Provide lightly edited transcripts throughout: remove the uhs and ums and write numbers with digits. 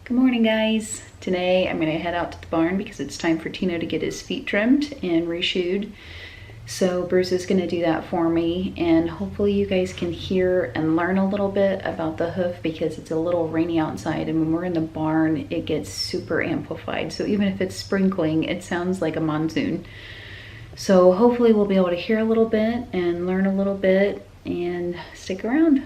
Good morning, guys. Today I'm going to head out to the barn because it's time for Tino to get his feet trimmed and reshoed. So Bruce is going to do that for me, and hopefully you guys can hear and learn a little bit about the hoof because it's a little rainy outside, and when we're in the barn it gets super amplified. So even if it's sprinkling, it sounds like a monsoon. So hopefully we'll be able to hear a little bit and learn a little bit, and stick around.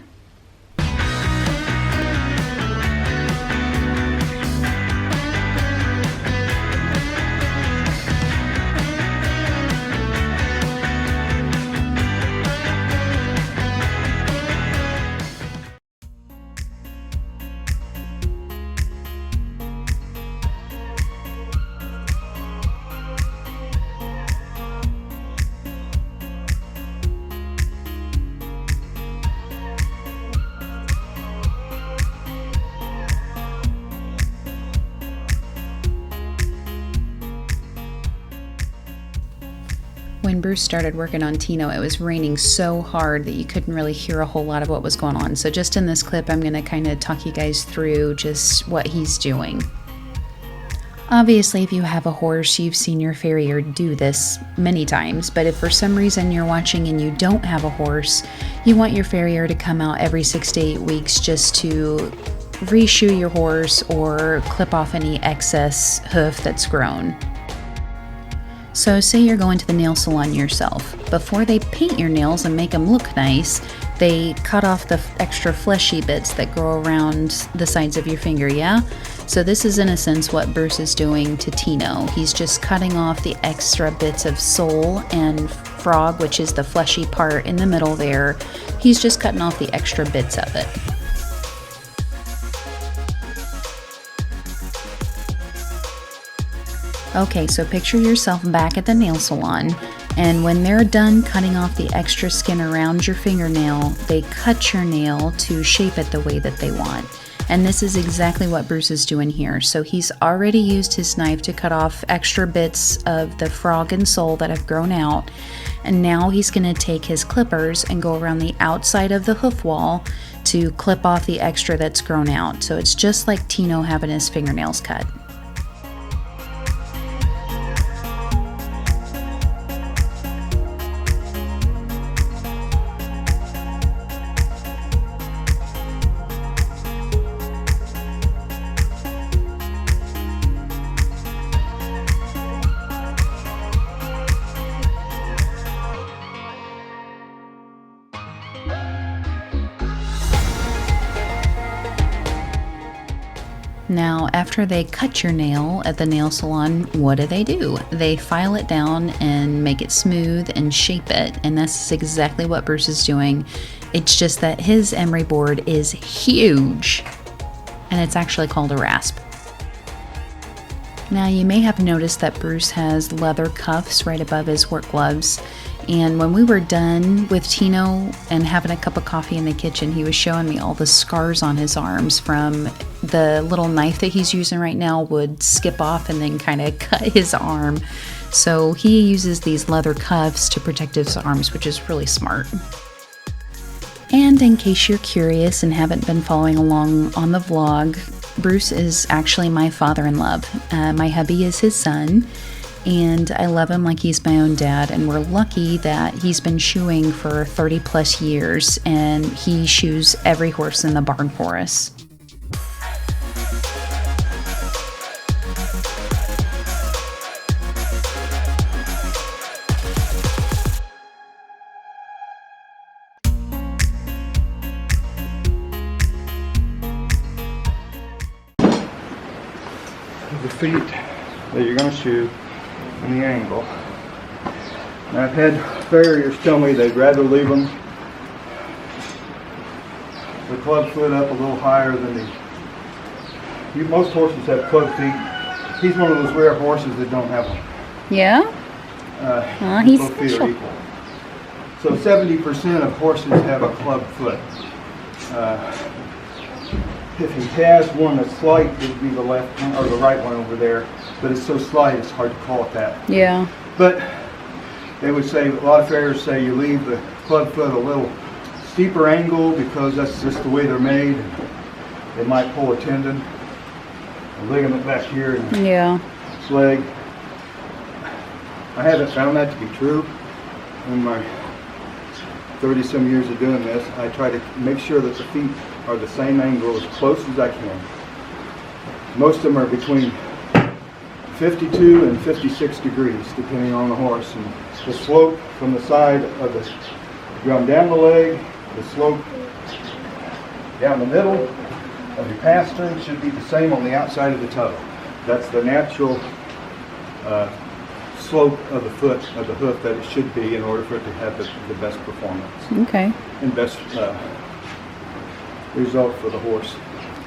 When Bruce started working on Tino, it was raining so hard that you couldn't really hear a whole lot of what was going on. So just in this clip, I'm going to kind of talk you guys through just what he's doing. Obviously, if you have a horse, you've seen your farrier do this many times, but if for some reason you're watching and you don't have a horse, you want your farrier to come out every 6 to 8 weeks just to reshoe your horse or clip off any excess hoof that's grown. So say you're going to the nail salon yourself. Before they paint your nails and make them look nice, they cut off the extra fleshy bits that grow around the sides of your finger, yeah? So this is in a sense what Bruce is doing to Tino. He's just cutting off the extra bits of sole and frog, which is the fleshy part in the middle there. He's just cutting off the extra bits of it. Okay, so picture yourself back at the nail salon, and when they're done cutting off the extra skin around your fingernail, they cut your nail to shape it the way that they want. And this is exactly what Bruce is doing here. So he's already used his knife to cut off extra bits of the frog and sole that have grown out, and now he's going to take his clippers and go around the outside of the hoof wall to clip off the extra that's grown out. So it's just like Tino having his fingernails cut. Now, after they cut your nail at the nail salon, what do? They file it down and make it smooth and shape it, and that's exactly what Bruce is doing. It's just that his emery board is huge, and it's actually called a rasp. Now, you may have noticed that Bruce has leather cuffs right above his work gloves. And when we were done with Tino and having a cup of coffee in the kitchen, he was showing me all the scars on his arms from the little knife that he's using right now would skip off and then kind of cut his arm. So he uses these leather cuffs to protect his arms, which is really smart. And in case you're curious and haven't been following along on the vlog, Bruce is actually my father-in-law. My hubby is his son, and I love him like he's my own dad, and we're lucky that he's been shoeing for 30 plus years, and he shoes every horse in the barn for us. The feet that you're going to shoe and the angle. Now, I've had farriers tell me they'd rather leave them the club foot up a little higher than most horses have club feet. He's one of those rare horses that don't have them. Yeah? He's both feet special. are equal. So 70% of horses have a club foot. If he has one that's slight, it would be the left one or the right one over there. But it's so slight, it's hard to call it that. Yeah. But they would say, a lot of farriers say you leave the club foot a little steeper angle because that's just the way they're made. They might pull a tendon. ligament back here in Yeah. his leg. I haven't found that to be true in my 30-some years of doing this. I try to make sure that the feet are the same angle as close as I can. Most of them are between 52 and 56 degrees, depending on the horse. And the slope from the side of the drum down the leg, the slope down the middle of your pastern should be the same on the outside of the toe. That's the natural slope of the foot, of the hoof, that it should be in order for it to have the best performance. Okay. And best result for the horse.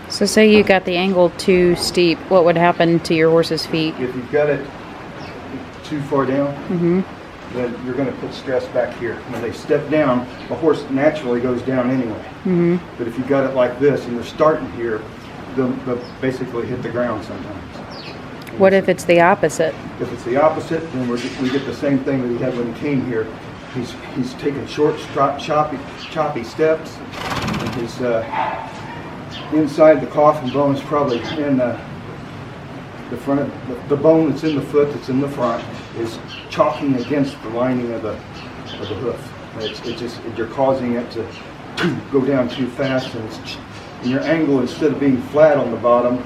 So say you got the angle too steep, what would happen to your horse's feet? If you've got it too far down, then you're going to put stress back here. When they step down, a horse naturally goes down anyway. But if you got it like this and they're starting here, they'll basically hit the ground sometimes. What if it's the opposite? If it's the opposite, then we get the same thing that he had when he came here. He's taking short, choppy steps. And his inside the coffin bone is probably in the front of the bone that's in the foot, that's in the front, is chalking against the lining of the hoof. It's just, you're causing it to go down too fast, and your angle, instead of being flat on the bottom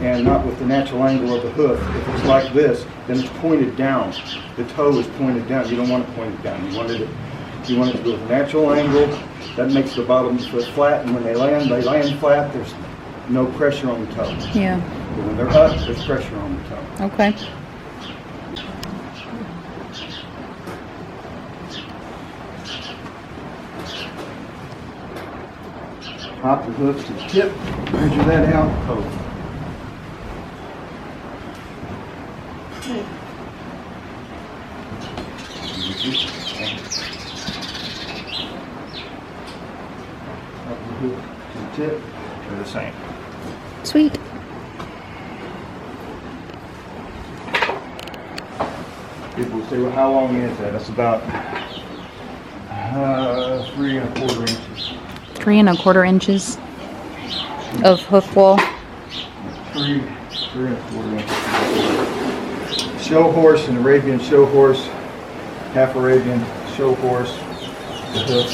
and not with the natural angle of the hoof, if it's like this, then it's pointed down. The toe is pointed down. You don't want it pointed down. You want it to go with a natural angle. That makes the bottom of the foot flat, and when they land flat. There's no pressure on the toe. Yeah. But when they're up, there's pressure on the toe. Okay. Hop the hoof to the tip, measure that out, toe. Hop the hoof to the tip, they're the same. Sweet. People say, well, how long is that? That's about 3 1/4 inches. 3 1/4 inches of hoof wall. 3 1/4 inches. Show horse and Arabian show horse, half Arabian show horse, the hoof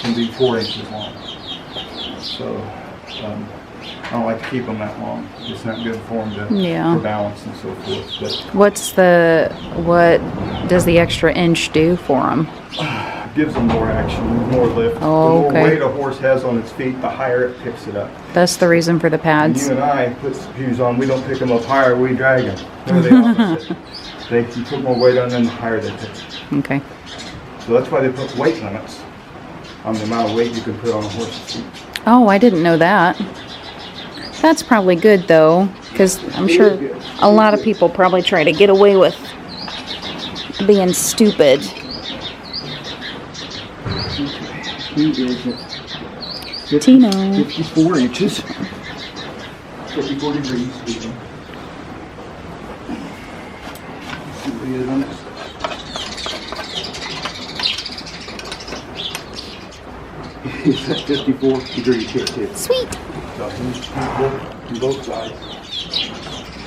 can be 4 inches long. So I don't like to keep them that long. It's not good for them for balance and so forth. But what does the extra inch do for them? Gives them more action, more lift. Oh, the more okay. weight a horse has on its feet, the higher it picks it up. That's the reason for the When pads. you and I put shoes on, we don't pick them up higher, we drag them. They're the opposite. You put more weight on them, the higher they pick. Okay. So that's why they put weight limits on the amount of weight you can put on a horse's feet. Oh, I didn't know that. That's probably good though, because I'm sure a lot of people probably try to get away with being stupid. He is at Tino. 54 inches. 54 degrees. See what he is on this. He's at 54 degrees here too. Sweet. So he's on both sides.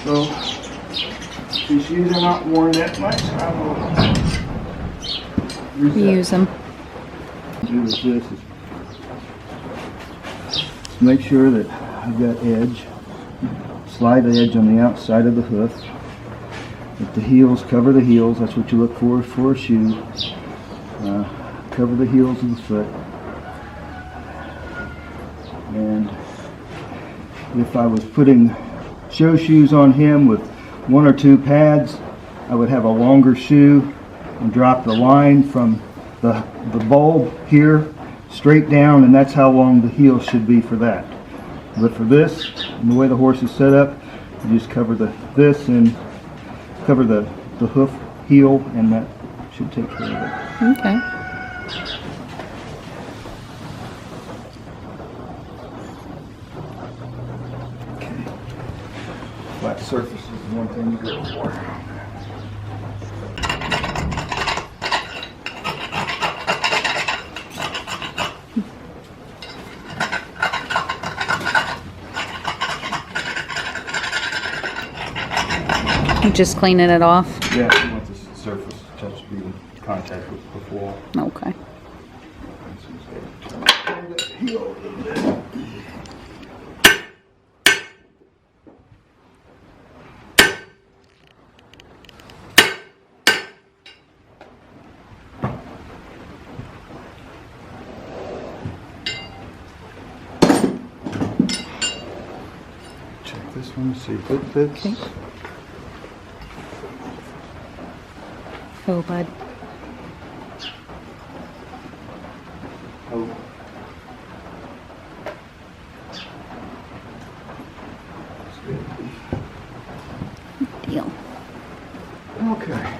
So these shoes are not worn that much. I will Use them. do is this is make sure that I've got edge, slide edge on the outside of the hoof. If the heels, cover the heels, that's what you look for a shoe. Cover the heels of the foot. And if I was putting show shoes on him with 1 or 2 pads, I would have a longer shoe and drop the line from the bulb here straight down, and that's how long the heel should be for that. But for this, and the way the horse is set up, you just cover this and cover the hoof heel, and that should take care of it. Okay. Flat surface is the one thing you go for. Just cleaning it off? Yeah, you want the surface touch to be in contact with the floor. Okay. Check this one, see if it fits. Okay. Oh, bud. Oh. Deal. Okay.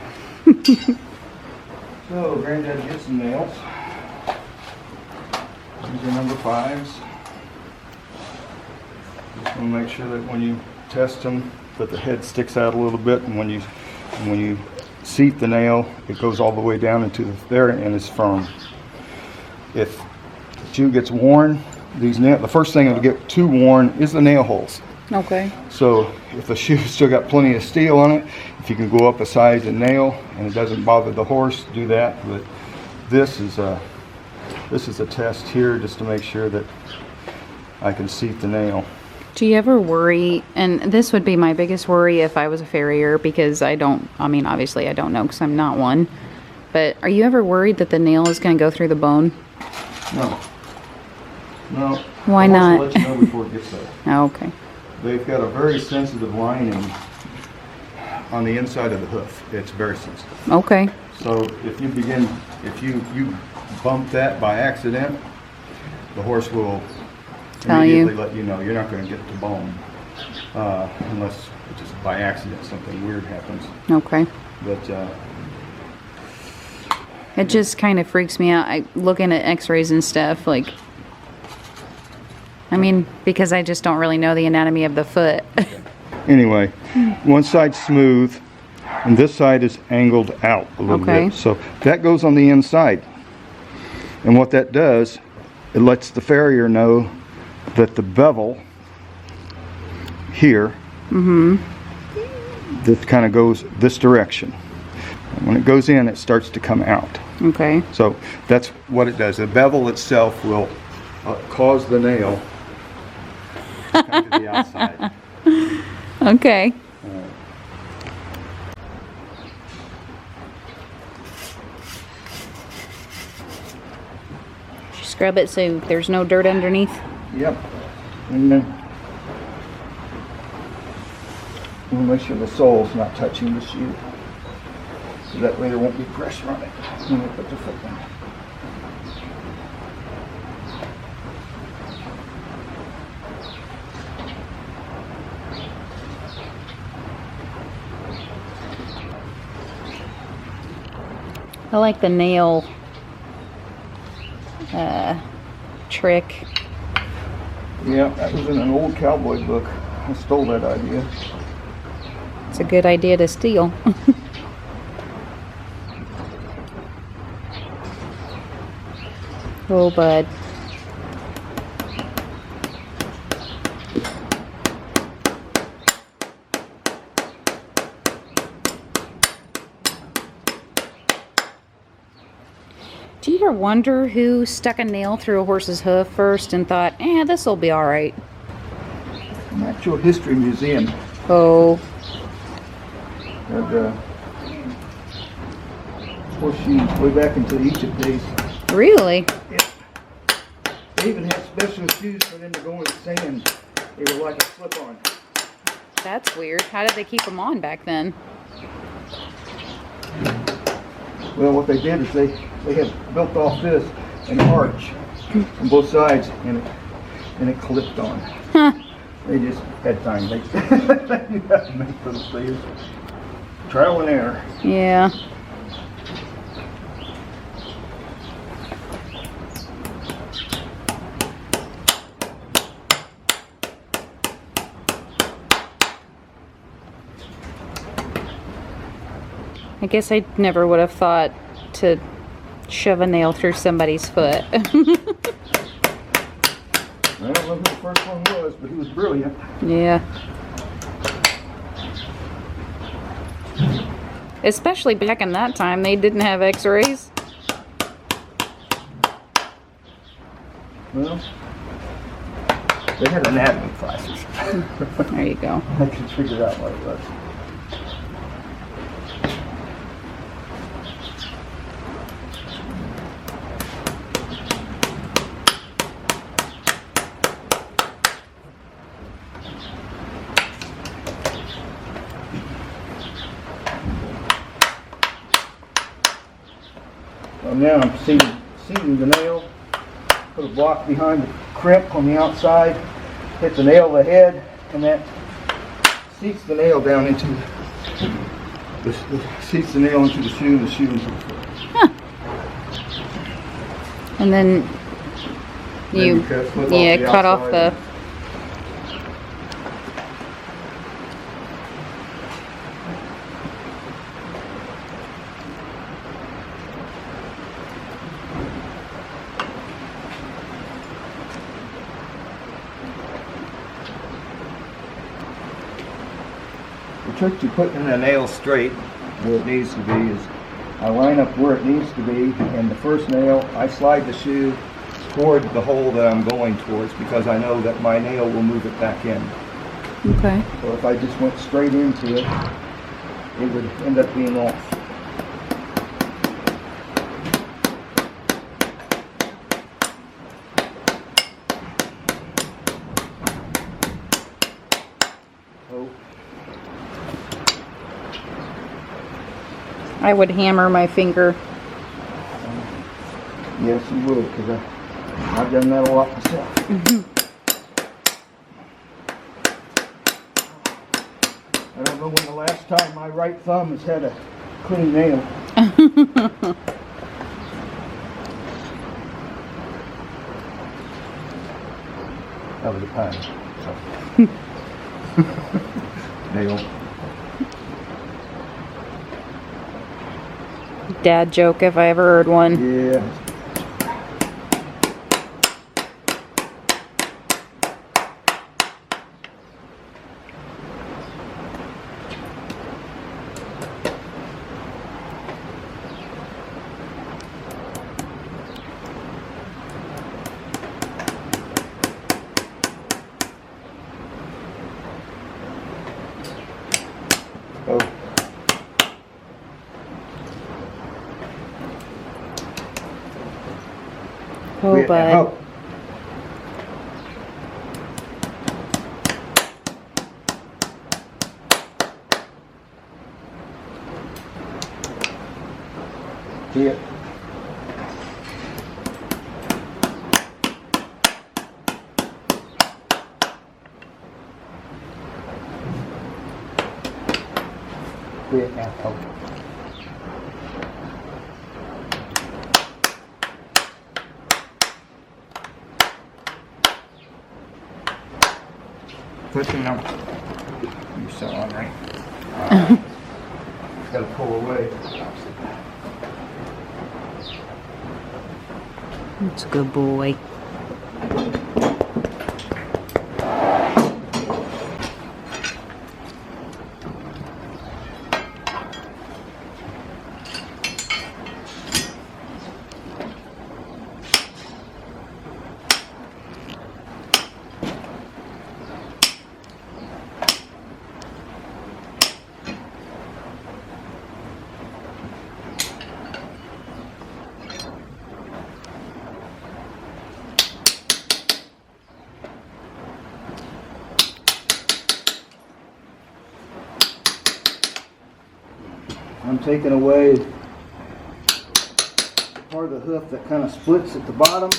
So, Granddad gets some nails. These are number 5s. Just want to make sure that when you test them, that the head sticks out a little bit, and when you seat the nail, it goes all the way down into there and is firm. If the shoe gets worn, the first thing that'll get too worn is the nail holes. Okay. So if the shoe's still got plenty of steel on it, if you can go up a size and nail and it doesn't bother the horse, do that. But this is a test here just to make sure that I can seat the nail. Do you ever worry, and this would be my biggest worry if I was a farrier, because obviously I don't know because I'm not one, but are you ever worried that the nail is going to go through the bone? No. No. Why not? I'll let you know before it gets there. Oh, okay. They've got a very sensitive lining on the inside of the hoof. It's very sensitive. Okay. So if you bump that by accident, the horse will Tell immediately you. let you know. You're not going to get to bone unless just by accident something weird happens. Okay. But It just kind of freaks me out. Looking at x-rays and stuff, like, because I just don't really know the anatomy of the foot. anyway, one side's smooth and this side is angled out a little Okay. bit. So that goes on the inside. And what that does, it lets the farrier know that the bevel here, that kind of goes this direction. And when it goes in, it starts to come out. Okay. So that's what it does. The bevel itself will cause the nail to come to the outside. Okay. Scrub it so there's no dirt underneath. Yep. And then we'll make sure the sole's not touching the shoe. So that way there won't be pressure on it when we put the foot down. I like the nail trick. Yeah, that was in an old cowboy book. I stole that idea. It's a good idea to steal. Oh, bud. Do you ever wonder who stuck a nail through a horse's hoof first and thought, this'll be alright? Natural History Museum Oh, had horse shoes way back into the Egypt days. really? Yeah. They even had special shoes for them to go in the sand. They were like a slip-on. That's weird. How did they keep them on back then? Well, what they did is they had built off this an arch on both sides, and it clipped on. Huh. They just had time. They you have to make those things. Trial and error. Yeah. I guess I never would have thought to shove a nail through somebody's foot. I don't know who the first one was, but he was brilliant. Yeah. Especially back in that time, they didn't have x-rays. Well, they had anatomy classes. There you go. I can figure out what it was. So now I'm seating the nail. Put a block behind the crimp on the outside, hit the nail of the head, and that seats the nail down into the shoe, and the shoe into the foot. Huh. And then you cut off the. The trick to putting a nail straight where it needs to be is I line up where it needs to be, and the first nail I slide the shoe toward the hole that I'm going towards, because I know that my nail will move it back in. Okay. So if I just went straight into it, it would end up being off. I would hammer my finger. Yes, you would, because I've done that a lot myself. I don't know when the last time my right thumb has had a clean nail. That was a pun. Nail. Dad joke if I ever heard one. Yeah. Oh. Oh, bud. Oh. See it? See it now. Oh. Pushing out. You're so on, right? Gotta pull away. That's a good boy. I'm taking away part of the hoof that kind of splits at the bottom,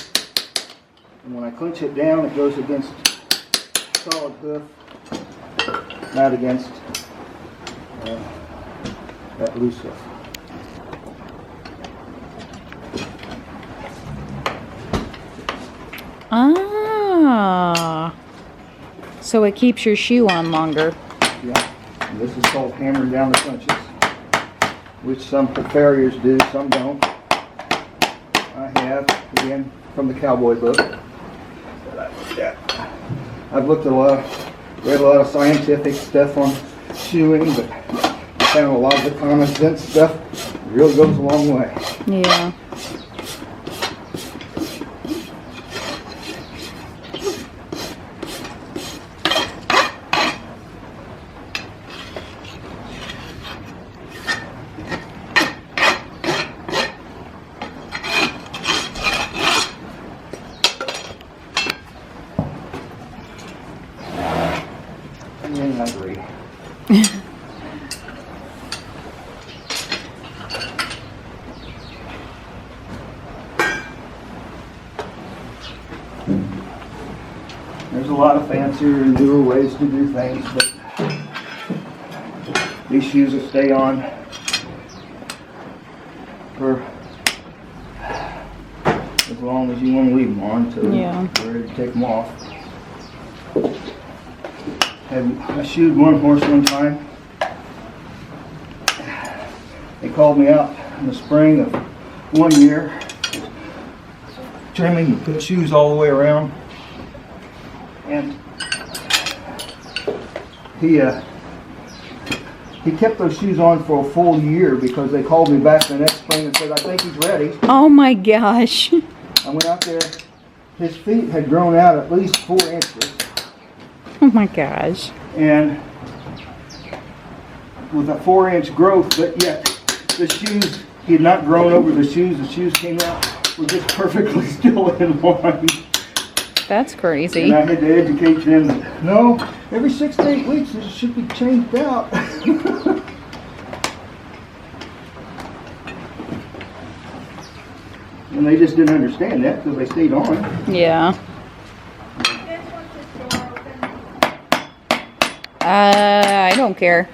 and when I clinch it down, it goes against solid hoof, not against that loose hoof. Ah, so it keeps your shoe on longer. Yeah, and this is called hammering down the clinches, which some farriers do, some don't. I have, again, from the cowboy book that I looked at. I've looked at read a lot of scientific stuff on shoeing, but found a lot of the common sense stuff really goes a long way. Yeah. I agree. There's a lot of fancier and newer ways to do things, but these shoes will stay on for as long as you want to leave them on until you're ready to take them off. I shoed one horse one time. They called me out in the spring of one year, trimming and put shoes all the way around. And he kept those shoes on for a full year because they called me back the next spring and said, I think he's ready. Oh my gosh. I went out there, his feet had grown out at least 4 inches. Oh my gosh. And with a 4-inch growth, but yet the shoes, he had not grown over the shoes came out, were just perfectly still in line. That's crazy. And I had to educate them that, no, every 6 to 8 weeks it should be changed out. And they just didn't understand that because they stayed on. Yeah. I don't care.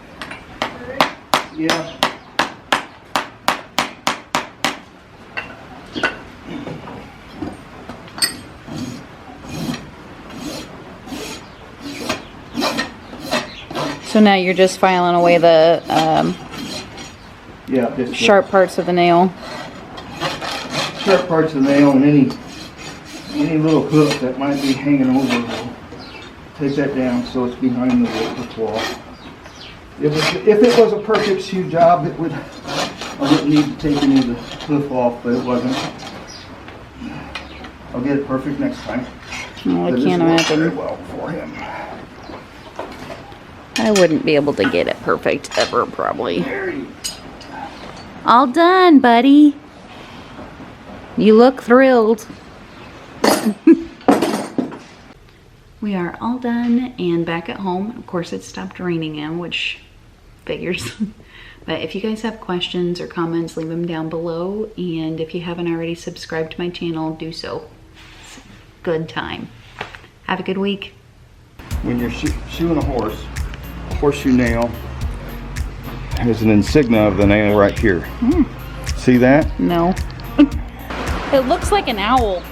Yeah. So now you're just filing away the Just sharp parts of the nail. Sharp parts of the nail and any little hook that might be hanging over. We'll take that down so it's behind the claw. If it was a perfect shoe job, I wouldn't need to take any of the hoof off, but it wasn't. I'll get it perfect next time. Oh, I But can't this worked imagine. very well for him. I wouldn't be able to get it perfect ever, probably. There you All done, buddy. You look thrilled. We are all done and back at home. Of course, it stopped raining now, which figures. But if you guys have questions or comments, leave them down below. And if you haven't already subscribed to my channel, do so. It's a good time. Have a good week. When you're shoeing a horse, horseshoe nail has an insignia of the nail right here. See that? No. It looks like an owl.